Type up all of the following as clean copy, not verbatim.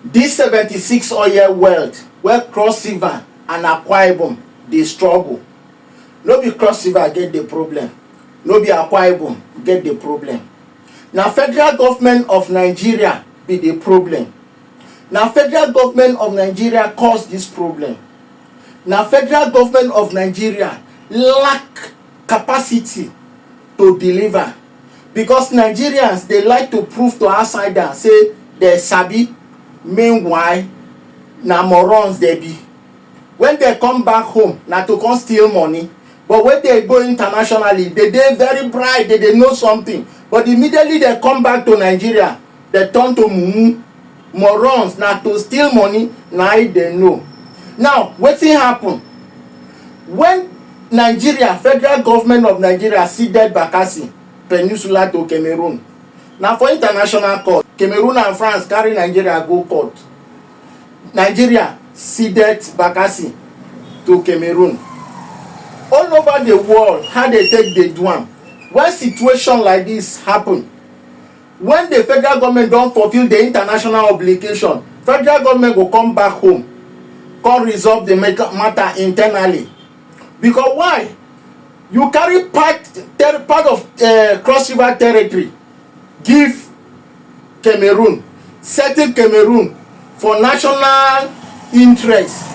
This 76 oil wealth where Cross River and Akwa Ibom dey struggle. No be Cross River get the problem, no be Akwa Ibom get the problem. Na federal government of Nigeria be the problem. Na federal government of Nigeria cause this problem. Na federal government of Nigeria lack capacity to deliver, because Nigerians dey like to prove to outsiders say they sabi, meanwhile na morons they be. When they come back home na to come steal money, but when they go internationally they dey very bright, they know something, but immediately they come back to Nigeria they turn to mumu. Morons na to steal money na they know. Now wetin happen when Nigeria, federal government of Nigeria ceded Bakassi Peninsula to Cameroon? Na for international court, Cameroon and France carry Nigeria go court. Nigeria ceded Bakassi to Cameroon. All over the world, how they take the do am? When situation like this happen, when the federal government don't fulfill the international obligation, federal government go come back home, come resolve the matter internally. Because why? You carry part of Cross River territory, give Cameroon, settle Cameroon for national interest.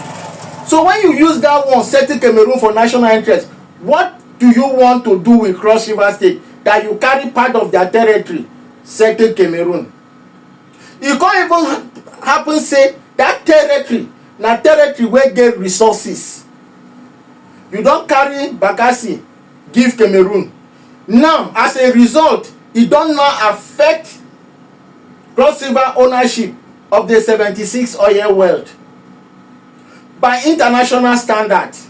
So when you use that one, settle Cameroon for national interest, what do you want to do with Cross River State that you carry part of their territory, settle Cameroon? E can't even happen say that territory na territory wey get resources. You don carry Bakassi give Cameroon. Now as a result, e don now affect Cross River ownership of the 76 oil wealth. By international standards,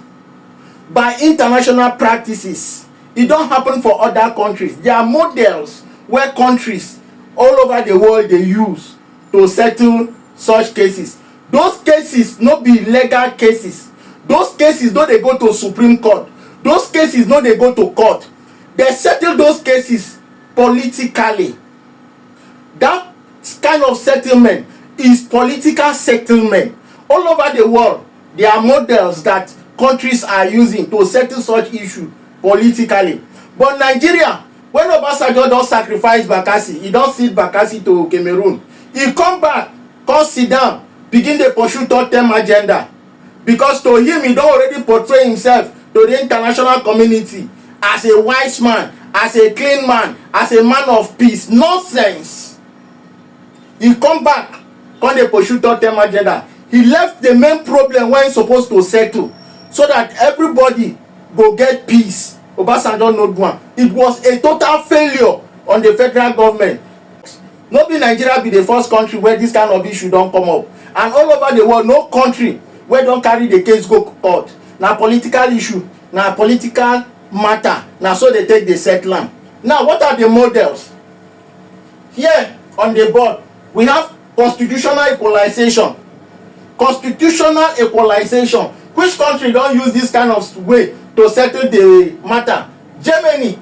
by international practices, e don happen for other countries. There are models where countries all over the world dey use to settle such cases. Those cases no be legal cases. Those cases no dey go to Supreme Court. Those cases no dey go to court. They settle those cases politically. That kind of settlement is political settlement. All over the world, there are models that countries are using to settle such issue politically. But Nigeria, when Obasanjo don sacrifice Bakassi, he don cede Bakassi to Cameroon, he come back, come sit down, begin dey pursue third-term agenda. Because to him, he don already portray himself to the international community as a wise man, as a clean man, as a man of peace. Nonsense. He come back, come dey pursue third-term agenda. He left the main problem when he's supposed to settle, so that everybody go get peace. Obasanjo no do am. It was a total failure on the federal government. No be Nigeria be the first country where this kind of issue don come up, and all over the world, no country wey don carry the case go court. Na political issue, na political matter, na so they take the settle am. Now what are the models? Here on the board we have constitutional equalization. Constitutional equalization. Which country don use this kind of way to settle the matter? Germany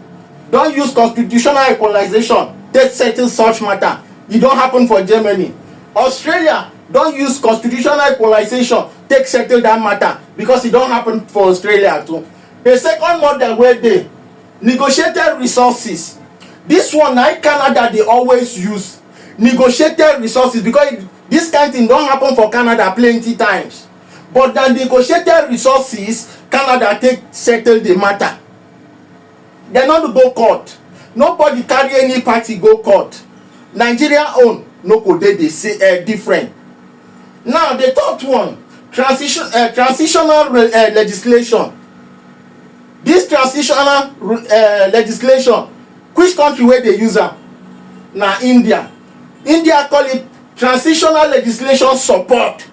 don use constitutional equalization take settle such matter. E don happen for Germany. Australia don use constitutional equalization take settle that matter, because e don happen for Australia too. The second model wey dey negotiated resources. This one na Canada dey always use negotiated resources, because this kind thing don happen for Canada plenty times. But the negotiated resources Canada take settle the matter. They no go court. Nobody carry any party go court. Nigeria own no go dey the different. Now the third one, transitional legislation. This transitional legislation, which country wey dey use am? Na India. India call it transitional legislation support.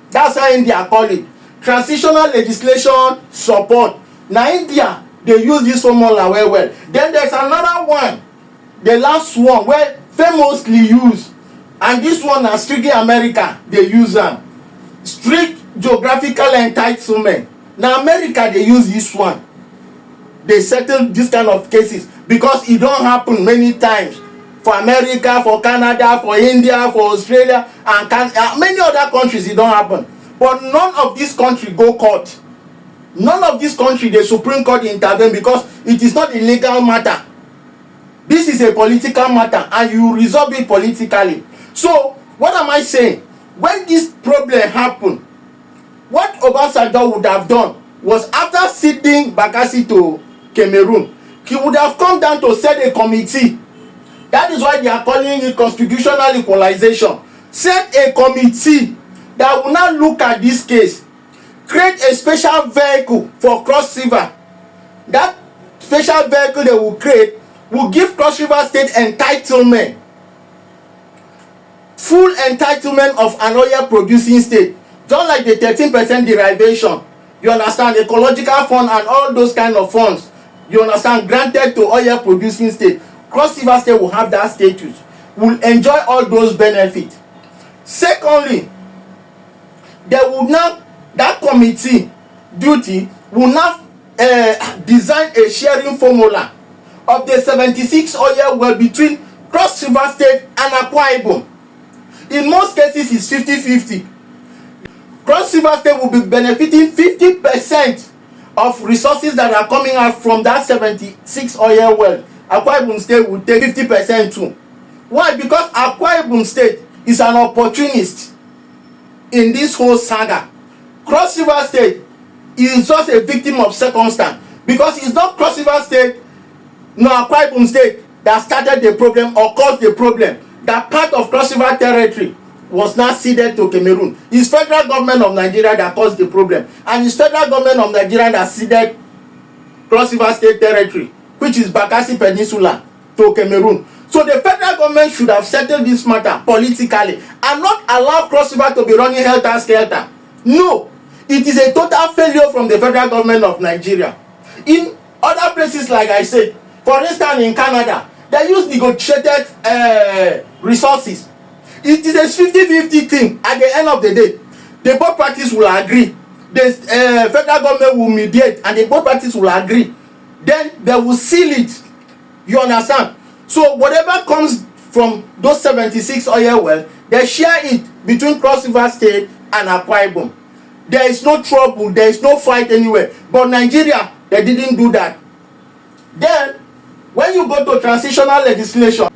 That's how India call it. Transitional legislation support. Na India dey use this formula well well. Then there's another one, the last one wey famously used, and this one na strictly America dey use am. Strict geographical entitlement. Na America dey use this one. They settle this kind of cases because it don't happen many times for America, for Canada, for India, for Australia, and many other countries it don't happen. But none of these countries go court. None of these countries the Supreme Court intervene, because it is not a legal matter. This is a political matter, and you resolve it politically. So what am I saying? When this problem happened, what Obasanjo would have done was, after sending Bakassi to Cameroon, he would have come down to set a committee. That is why they are calling it constitutional equalization. Set a committee that will now look at this case, create a special vehicle for Cross River. That special vehicle they will create will give Cross River State entitlement, full entitlement of an oil producing state, just like the 13% derivation, you understand, ecological fund and all those kind of funds, you understand, granted to oil producing state. Cross River State will have that status, will enjoy all those benefits. Secondly, they will now, that committee duty will now design a sharing formula of the 76 oil well between Cross River State and Akwa Ibom. In most cases it's 50-50. Cross River State will be benefiting 50% of resources that are coming out from that 76 oil well. Akwa Ibom State will take 50% too. Why? Because Akwa Ibom State is an opportunist in this whole saga. Cross River State is just a victim of circumstance, because it's not Cross River State nor Akwa Ibom State that started the problem or caused the problem. That part of Cross River territory was now ceded to Cameroon. It's federal government of Nigeria that caused the problem, and it's federal government of Nigeria that ceded Cross River State territory, which is Bakassi Peninsula, to Cameroon. So the federal government should have settled this matter politically and not allow Cross River to be running helter-skelter. No, it is a total failure from the federal government of Nigeria. In other places, like I said, for instance in Canada, they use negotiated resources. It is a 50-50 thing. At the end of the day, the both parties will agree. The federal government will mediate, and the both parties will agree. Then they will seal it. You understand? So whatever comes from those 76 oil wells, they share it between Cross River State and Akwa Ibom. There is no trouble, there is no fight anywhere. But Nigeria, they didn't do that. Then, when you go to transitional legislation,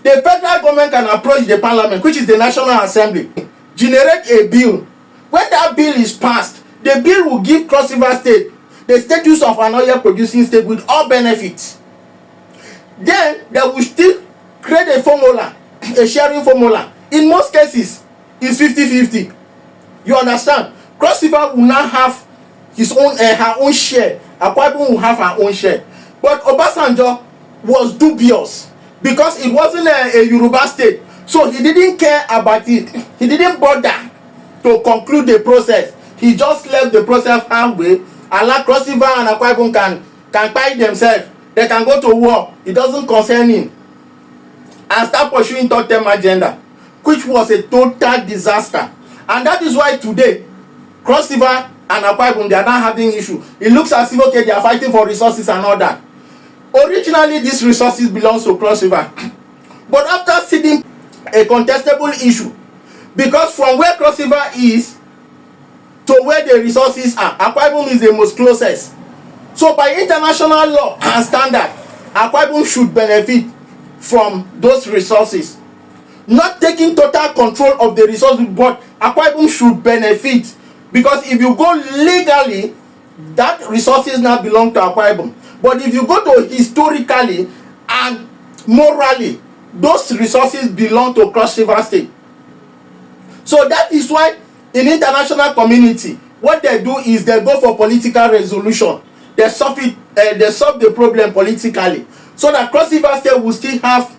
the federal government can approach the parliament, which is the National Assembly, generate a bill. When that bill is passed, the bill will give Cross River State the status of an oil producing state with all benefits. Then they will still create a formula, a sharing formula. In most cases, it's 50-50. You understand? Cross River will now have his own, her own share. Akwa Ibom will have her own share. But Obasanjo was dubious, because it wasn't a Yoruba state, so he didn't care about it. He didn't bother to conclude the process. He just left the process halfway, and like Cross River and Akwa Ibom can fight themselves. They can go to war. It doesn't concern him. And start pursuing third-term agenda, which was a total disaster. And that is why today, Cross River and Akwa Ibom, they are not having issue. It looks as if, okay, they are fighting for resources and all that. Originally, these resources belongs to Cross River. But after seeing a contestable issue, because from where Cross River is to where the resources are, Akwa Ibom is the most closest. So by international law and standard, Akwa Ibom should benefit from those resources. Not taking total control of the resources, but Akwa Ibom should benefit. Because if you go legally, that resources now belong to Akwa Ibom. But if you go to historically and morally, those resources belong to Cross River State. So that is why in international community, what they do is they go for political resolution. They solve the problem politically, so that Cross River State will still have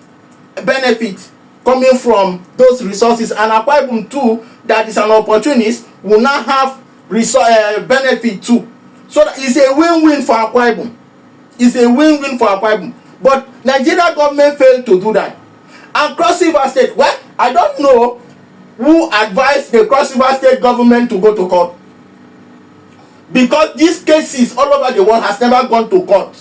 benefit coming from those resources, and Akwa Ibom too, that is an opportunist, will now have benefit too. So that it's a win-win for Akwa Ibom. It's a win-win for Akwa Ibom. But Nigeria government failed to do that. And Cross River State, well, I don't know who advised the Cross River State government to go to court. Because these cases all over the world has never gone to court.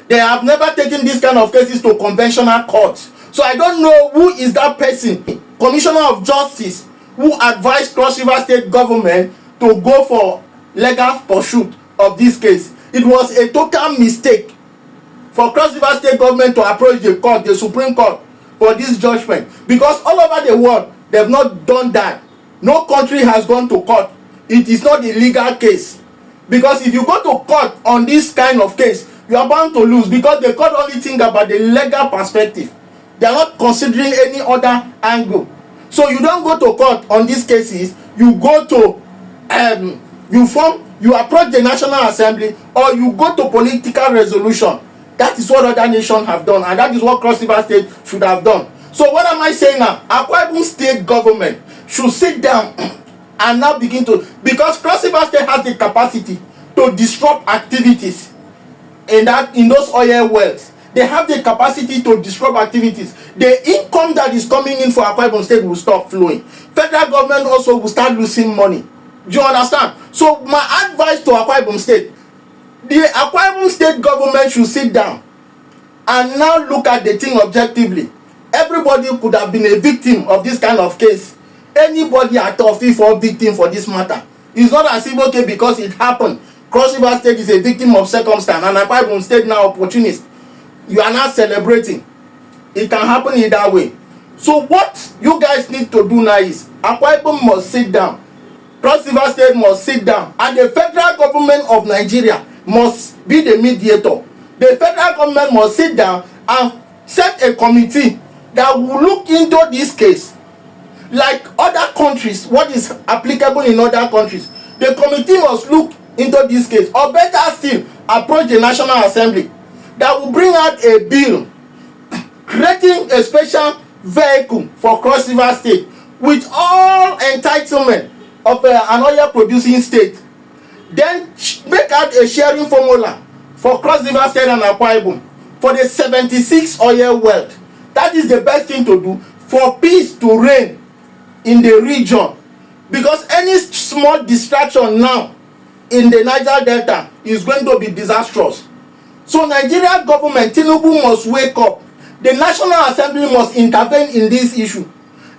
They have never taken this kind of cases to conventional courts So I don't know who is that person, Commissioner of Justice, who advised Cross River State government to go for legal pursuit of this case. It was a total mistake for Cross River State government to approach the court, the Supreme Court, for this judgment, because all over the world they have not done that. No country has gone to court. It is not a legal case, because if you go to court on this kind of case, you are bound to lose, because the court only think about the legal perspective. They are not considering any other angle. So you don't go to court on these cases. You go to you approach the National Assembly, or you go to political resolution. That is what other nations have done, and that is what Cross River State should have done. So what am I saying now? Akwa Ibom State government should sit down and now begin to, because Cross River State has the capacity to disrupt activities in those oil wells. They have the capacity to disrupt activities. The income that is coming in for Akwa Ibom State will stop flowing. Federal government also will start losing money. Do you understand? So my advice to Akwa Ibom State, the Akwa Ibom State government should sit down and now look at the thing objectively. Everybody could have been a victim of this kind of case. Anybody at all fit fall victim for this matter. It's not as if, okay, because it happened, Cross River State is a victim of circumstance, and Akwa Ibom State now opportunist. You are not celebrating. It can happen either way. So what you guys need to do now is Akwa Ibom must sit down, Cross River State must sit down, and the federal government of Nigeria must be the mediator. The federal government must sit down and set a committee that will look into this case like other countries, what is applicable in other countries. The committee must look into this case, or better still, approach the National Assembly that will bring out a bill creating a special vehicle for Cross River State with all entitlement of an oil producing state. Then make out a sharing formula for Cross River State and Akwa Ibom for the 76 oil wealth. That is the best thing to do for peace to reign in the region, because any small distraction now in the Niger Delta is going to be disastrous. So Nigeria government, Tinubu must wake up. The National Assembly must intervene in this issue.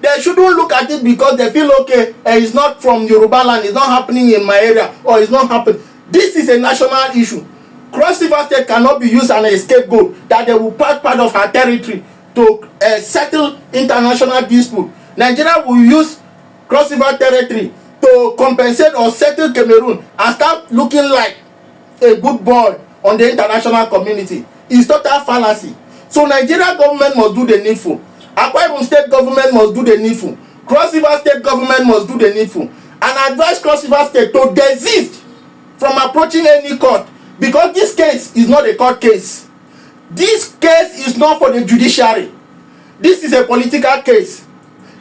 They shouldn't look at it because they feel, okay, it's not from Yoruba land, it's not happening in my area, or it's not happening. This is a national issue. Cross River State cannot be used as a scapegoat that they will part of her territory to settle international dispute. Nigeria will use Cross River territory to compensate or settle Cameroon and start looking like a good boy on the international community. It's total fallacy. So Nigeria government must do the needful. Akwa Ibom State government must do the needful. Cross River State government must do the needful. And advise Cross River State to desist from approaching any court, because this case is not a court case. This case is not for the judiciary. This is a political case.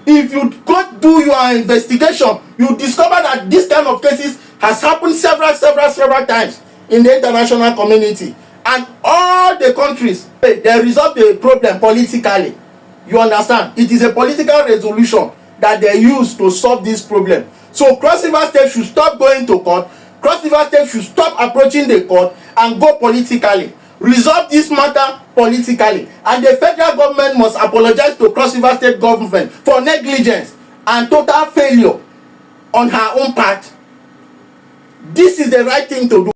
If you go do your investigation, you discover that this kind of cases has happened several times in the international community, and all the countries, they resolve the problem politically. You understand? It is a political resolution that they use to solve this problem. So Cross River State should stop going to court. Cross River State should stop approaching the court and go politically. Resolve this matter politically, and the federal government must apologize to Cross River State government for negligence and total failure on her own part. This is the right thing to do.